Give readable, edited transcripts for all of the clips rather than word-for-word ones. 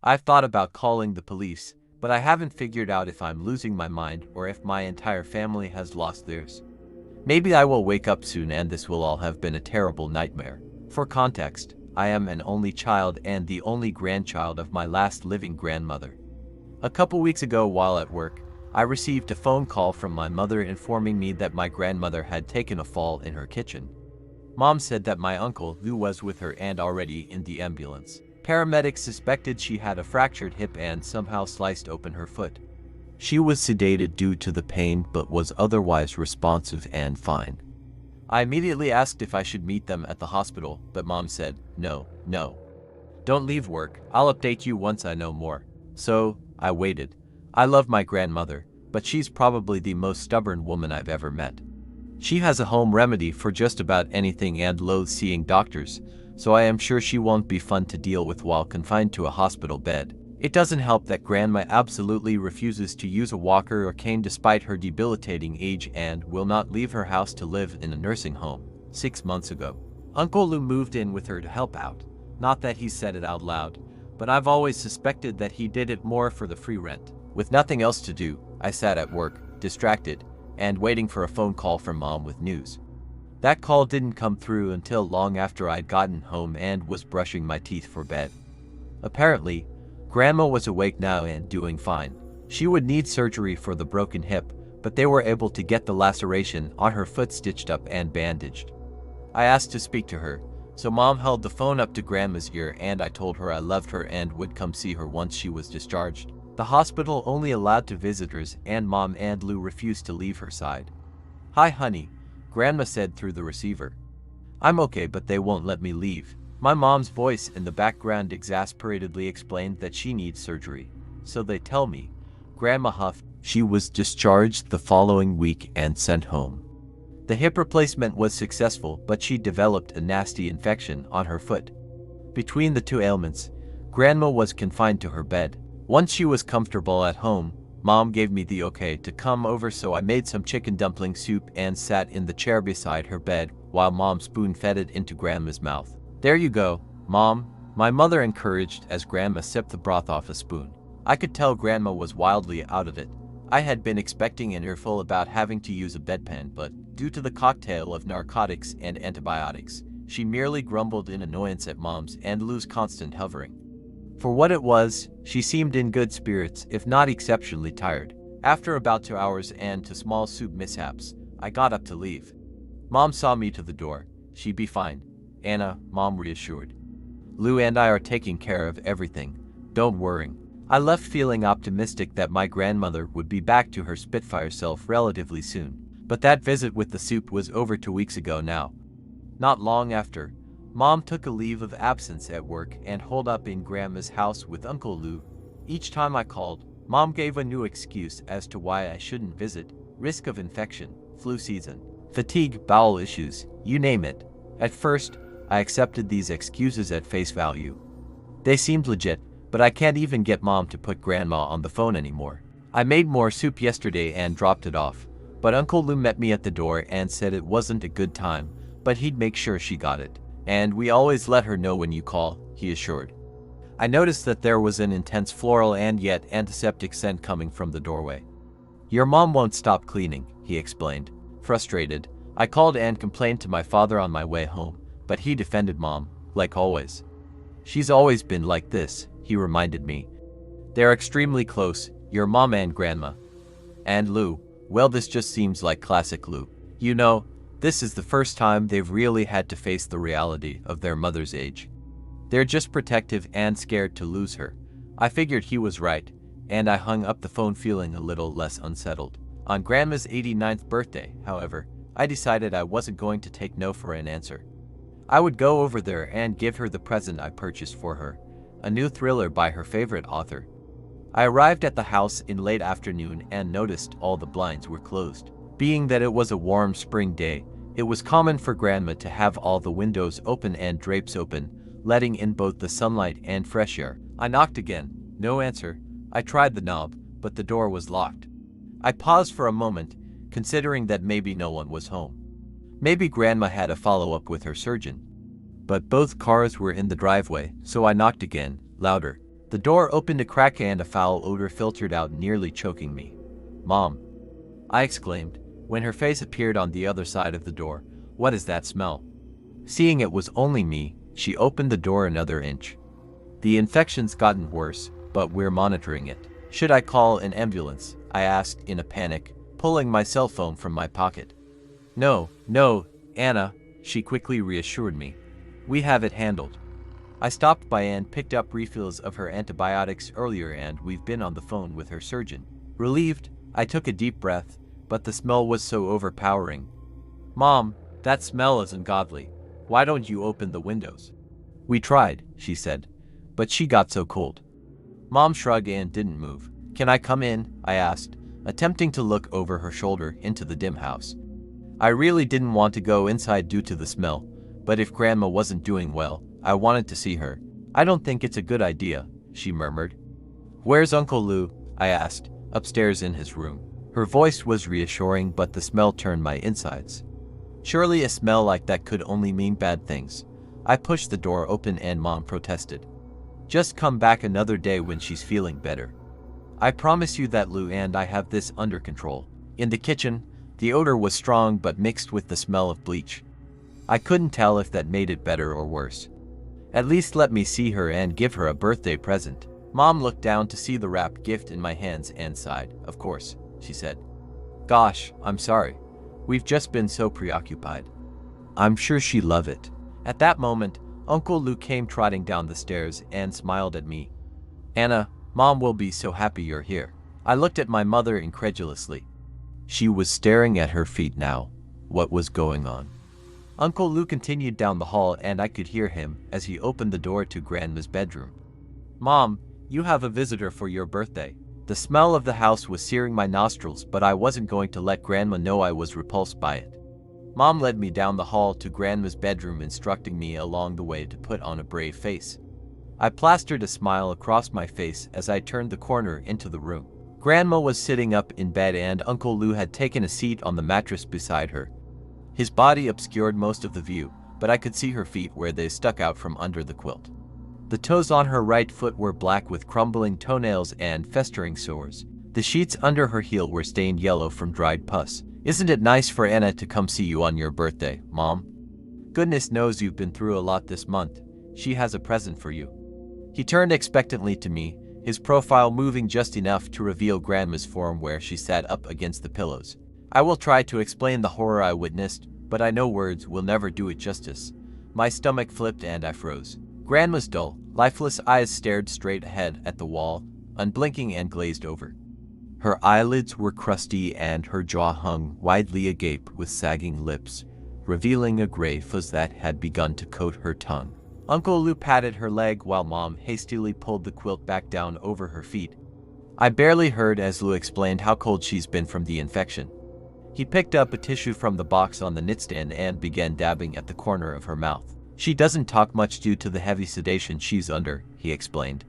I've thought about calling the police, but I haven't figured out if I'm losing my mind or if my entire family has lost theirs. Maybe I will wake up soon and this will all have been a terrible nightmare. For context, I am an only child and the only grandchild of my last living grandmother. A couple weeks ago while at work, I received a phone call from my mother informing me that my grandmother had taken a fall in her kitchen. Mom said that my uncle, Lou, was with her and already in the ambulance. Paramedics suspected she had a fractured hip and somehow sliced open her foot. She was sedated due to the pain but was otherwise responsive and fine. I immediately asked if I should meet them at the hospital, but Mom said, no. Don't leave work, I'll update you once I know more. So, I waited. I love my grandmother, but she's probably the most stubborn woman I've ever met. She has a home remedy for just about anything and loathes seeing doctors, so I am sure she won't be fun to deal with while confined to a hospital bed. It doesn't help that Grandma absolutely refuses to use a walker or cane despite her debilitating age and will not leave her house to live in a nursing home. 6 months ago, Uncle Lou moved in with her to help out. Not that he said it out loud, but I've always suspected that he did it more for the free rent. With nothing else to do, I sat at work, distracted, and waiting for a phone call from Mom with news. That call didn't come through until long after I'd gotten home and was brushing my teeth for bed. Apparently, Grandma was awake now and doing fine. She would need surgery for the broken hip, but they were able to get the laceration on her foot stitched up and bandaged. I asked to speak to her, so Mom held the phone up to Grandma's ear and I told her I loved her and would come see her once she was discharged. The hospital only allowed two visitors and Mom and Lou refused to leave her side. "Hi honey," Grandma said through the receiver. "I'm okay, but they won't let me leave." My mom's voice in the background exasperatedly explained that she needs surgery. "So they tell me," Grandma huffed. She was discharged the following week and sent home. The hip replacement was successful, but she developed a nasty infection on her foot. Between the two ailments, Grandma was confined to her bed. Once she was comfortable at home, Mom gave me the okay to come over, so I made some chicken dumpling soup and sat in the chair beside her bed while Mom spoon-fed it into Grandma's mouth. "There you go, Mom," my mother encouraged as Grandma sipped the broth off a spoon. I could tell Grandma was wildly out of it. I had been expecting an earful about having to use a bedpan, but due to the cocktail of narcotics and antibiotics, she merely grumbled in annoyance at Mom's and Lou's constant hovering. For what it was, she seemed in good spirits, if not exceptionally tired. After about 2 hours and to small soup mishaps, I got up to leave. Mom saw me to the door. "She'd be fine, Anna," Mom reassured. "Lou and I are taking care of everything. Don't worry." I left feeling optimistic that my grandmother would be back to her Spitfire self relatively soon. But that visit with the soup was over 2 weeks ago now. Not long after, Mom took a leave of absence at work and holed up in Grandma's house with Uncle Lou. Each time I called, Mom gave a new excuse as to why I shouldn't visit. Risk of infection, flu season, fatigue, bowel issues, you name it. At first, I accepted these excuses at face value. They seemed legit, but I can't even get Mom to put Grandma on the phone anymore. I made more soup yesterday and dropped it off, but Uncle Lou met me at the door and said it wasn't a good time, but he'd make sure she got it. "And we always let her know when you call," he assured. I noticed that there was an intense floral and yet antiseptic scent coming from the doorway. "Your mom won't stop cleaning," he explained. Frustrated, I called and complained to my father on my way home, but he defended Mom, like always. "She's always been like this," he reminded me. "They're extremely close, your mom and Grandma. And Lou, well, this just seems like classic Lou. You know, this is the first time they've really had to face the reality of their mother's age. They're just protective and scared to lose her." I figured he was right, and I hung up the phone feeling a little less unsettled. On Grandma's 89th birthday, however, I decided I wasn't going to take no for an answer. I would go over there and give her the present I purchased for her, a new thriller by her favorite author. I arrived at the house in late afternoon and noticed all the blinds were closed. Being that it was a warm spring day, it was common for Grandma to have all the windows open and drapes open, letting in both the sunlight and fresh air. I knocked again. No answer. I tried the knob, but the door was locked. I paused for a moment, considering that maybe no one was home. Maybe Grandma had a follow-up with her surgeon. But both cars were in the driveway, so I knocked again, louder. The door opened a crack and a foul odor filtered out, nearly choking me. "Mom," I exclaimed, when her face appeared on the other side of the door. "What is that smell?" Seeing it was only me, she opened the door another inch. "The infection's gotten worse, but we're monitoring it. Should I call an ambulance?" I asked in a panic, pulling my cell phone from my pocket. No, Anna," she quickly reassured me. "We have it handled. I stopped by and picked up refills of her antibiotics earlier, and we've been on the phone with her surgeon." Relieved, I took a deep breath, but the smell was so overpowering. "Mom, that smell is ungodly. Why don't you open the windows?" "We tried," she said, "but she got so cold." Mom shrugged and didn't move. "Can I come in?" I asked, attempting to look over her shoulder into the dim house. I really didn't want to go inside due to the smell, but if Grandma wasn't doing well, I wanted to see her. "I don't think it's a good idea," she murmured. "Where's Uncle Lou?" I asked, upstairs in his room. Her voice was reassuring, but the smell turned my insides. Surely a smell like that could only mean bad things. I pushed the door open and Mom protested. "Just come back another day when she's feeling better. I promise you that Lou and I have this under control." In the kitchen, the odor was strong but mixed with the smell of bleach. I couldn't tell if that made it better or worse. "At least let me see her and give her a birthday present." Mom looked down to see the wrapped gift in my hands and sighed. "Of course," she said. "Gosh, I'm sorry. We've just been so preoccupied." "I'm sure she'd love it." At that moment, Uncle Lou came trotting down the stairs and smiled at me. "Anna, Mom will be so happy you're here." I looked at my mother incredulously. She was staring at her feet now. What was going on? Uncle Lou continued down the hall, and I could hear him as he opened the door to Grandma's bedroom. "Mom, you have a visitor for your birthday." The smell of the house was searing my nostrils, but I wasn't going to let Grandma know I was repulsed by it. Mom led me down the hall to Grandma's bedroom, instructing me along the way to put on a brave face. I plastered a smile across my face as I turned the corner into the room. Grandma was sitting up in bed and Uncle Lou had taken a seat on the mattress beside her. His body obscured most of the view, but I could see her feet where they stuck out from under the quilt. The toes on her right foot were black with crumbling toenails and festering sores. The sheets under her heel were stained yellow from dried pus. "Isn't it nice for Anna to come see you on your birthday, Mom? Goodness knows you've been through a lot this month. She has a present for you." He turned expectantly to me, his profile moving just enough to reveal Grandma's form where she sat up against the pillows. I will try to explain the horror I witnessed, but I know words will never do it justice. My stomach flipped and I froze. Grandma's dull, lifeless eyes stared straight ahead at the wall, unblinking and glazed over. Her eyelids were crusty and her jaw hung widely agape with sagging lips, revealing a gray fuzz that had begun to coat her tongue. Uncle Lou patted her leg while Mom hastily pulled the quilt back down over her feet. I barely heard as Lou explained how cold she's been from the infection. He picked up a tissue from the box on the nightstand and began dabbing at the corner of her mouth. "She doesn't talk much due to the heavy sedation she's under," he explained.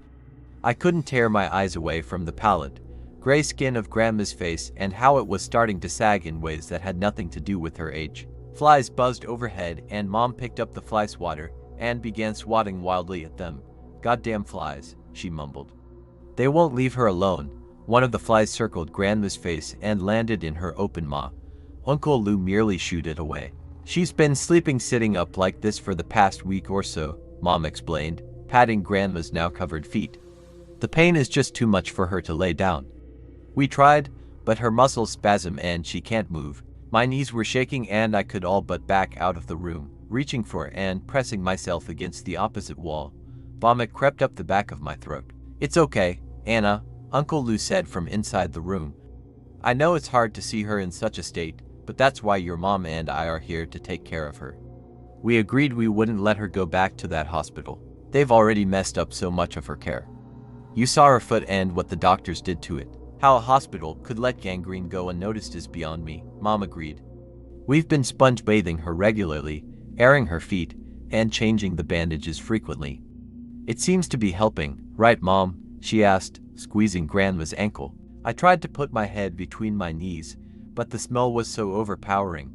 I couldn't tear my eyes away from the pallid, gray skin of Grandma's face and how it was starting to sag in ways that had nothing to do with her age. Flies buzzed overhead and Mom picked up the fly swatter and began swatting wildly at them. "Goddamn flies," she mumbled. "They won't leave her alone." One of the flies circled Grandma's face and landed in her open maw. Uncle Lou merely shooed it away. "She's been sleeping sitting up like this for the past week or so," Mom explained, patting Grandma's now covered feet. "The pain is just too much for her to lay down. We tried, but her muscles spasm and she can't move." My knees were shaking and I could all but back out of the room, reaching for and pressing myself against the opposite wall. Vomit crept up the back of my throat. "It's okay, Anna," Uncle Lou said from inside the room. "I know it's hard to see her in such a state, but that's why your mom and I are here to take care of her. We agreed we wouldn't let her go back to that hospital. They've already messed up so much of her care. You saw her foot and what the doctors did to it. How a hospital could let gangrene go unnoticed is beyond me," Mom agreed. "We've been sponge bathing her regularly, airing her feet, and changing the bandages frequently. It seems to be helping, right, Mom?" she asked, squeezing Grandma's ankle. I tried to put my head between my knees, but the smell was so overpowering.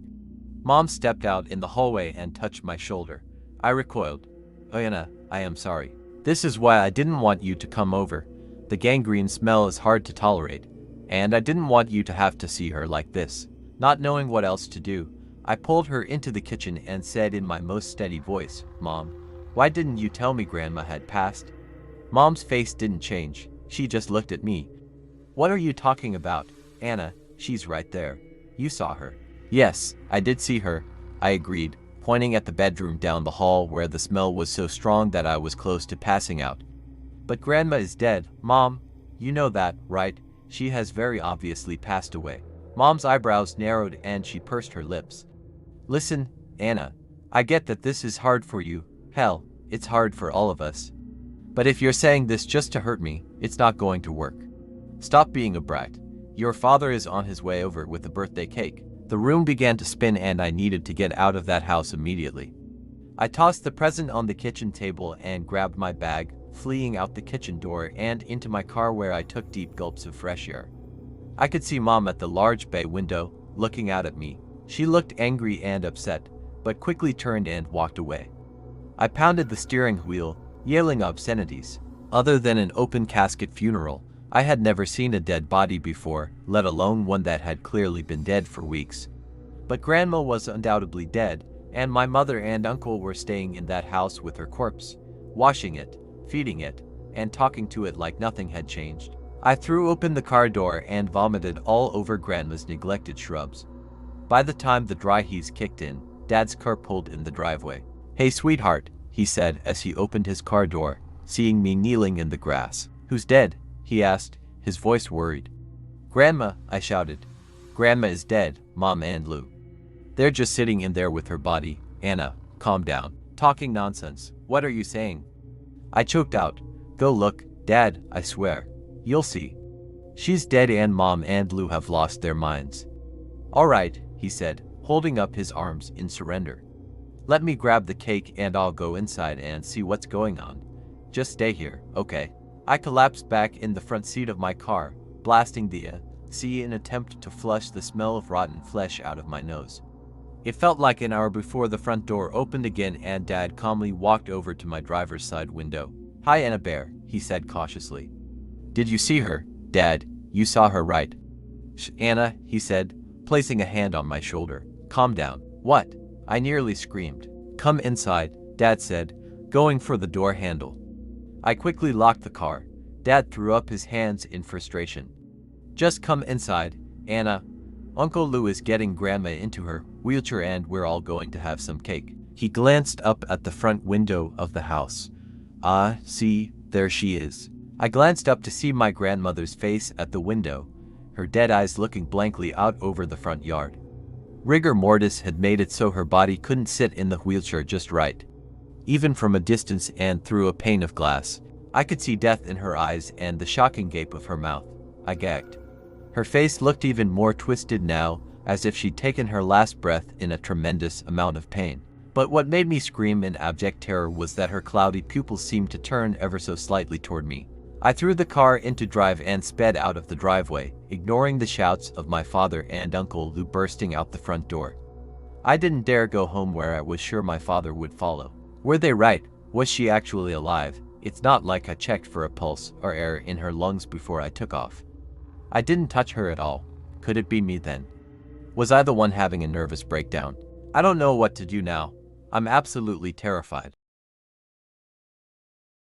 Mom stepped out in the hallway and touched my shoulder. I recoiled. "Oh, Anna, I am sorry." This is why I didn't want you to come over. The gangrene smell is hard to tolerate, and I didn't want you to have to see her like this." Not knowing what else to do, I pulled her into the kitchen and said in my most steady voice, "Mom, why didn't you tell me Grandma had passed?" Mom's face didn't change. She just looked at me. "What are you talking about, Anna? She's right there. You saw her." "Yes, I did see her," I agreed, pointing at the bedroom down the hall where the smell was so strong that I was close to passing out. "But Grandma is dead, Mom. You know that, right? She has very obviously passed away." Mom's eyebrows narrowed and she pursed her lips. "Listen, Anna, I get that this is hard for you. Hell, it's hard for all of us. But if you're saying this just to hurt me, it's not going to work. Stop being a brat. Your father is on his way over with the birthday cake." The room began to spin and I needed to get out of that house immediately. I tossed the present on the kitchen table and grabbed my bag, fleeing out the kitchen door and into my car where I took deep gulps of fresh air. I could see Mom at the large bay window, looking out at me. She looked angry and upset, but quickly turned and walked away. I pounded the steering wheel, yelling obscenities. Other than an open casket funeral, I had never seen a dead body before, let alone one that had clearly been dead for weeks. But Grandma was undoubtedly dead, and my mother and uncle were staying in that house with her corpse, washing it, feeding it, and talking to it like nothing had changed. I threw open the car door and vomited all over Grandma's neglected shrubs. By the time the dry heaves kicked in, Dad's car pulled in the driveway. "Hey, sweetheart," he said as he opened his car door, seeing me kneeling in the grass. "Who's dead?" he asked, his voice worried. "Grandma," I shouted. "Grandma is dead, Mom and Lou. They're just sitting in there with her body." "Anna, calm down. Talking nonsense. What are you saying?" I choked out. "Go look, Dad, I swear. You'll see. She's dead and Mom and Lou have lost their minds." "All right," he said, holding up his arms in surrender. "Let me grab the cake and I'll go inside and see what's going on. Just stay here, okay?" I collapsed back in the front seat of my car, blasting the AC in an attempt to flush the smell of rotten flesh out of my nose. It felt like an hour before the front door opened again and Dad calmly walked over to my driver's side window. "Hi, Anna Bear," he said cautiously. "Did you see her, Dad? You saw her, right?" "Shh, Anna," he said, placing a hand on my shoulder. "Calm down." "What?" I nearly screamed. "Come inside," Dad said, going for the door handle. I quickly locked the car. Dad threw up his hands in frustration. "Just come inside, Anna. Uncle Lou is getting Grandma into her wheelchair and we're all going to have some cake." He glanced up at the front window of the house. "Ah, see, there she is." I glanced up to see my grandmother's face at the window, her dead eyes looking blankly out over the front yard. Rigor mortis had made it so her body couldn't sit in the wheelchair just right. Even from a distance and through a pane of glass, I could see death in her eyes and the shocking gape of her mouth. I gagged. Her face looked even more twisted now, as if she'd taken her last breath in a tremendous amount of pain. But what made me scream in abject terror was that her cloudy pupils seemed to turn ever so slightly toward me. I threw the car into drive and sped out of the driveway, ignoring the shouts of my father and Uncle Lou bursting out the front door. I didn't dare go home where I was sure my father would follow. Were they right? Was she actually alive? It's not like I checked for a pulse or air in her lungs before I took off. I didn't touch her at all. Could it be me then? Was I the one having a nervous breakdown? I don't know what to do now. I'm absolutely terrified.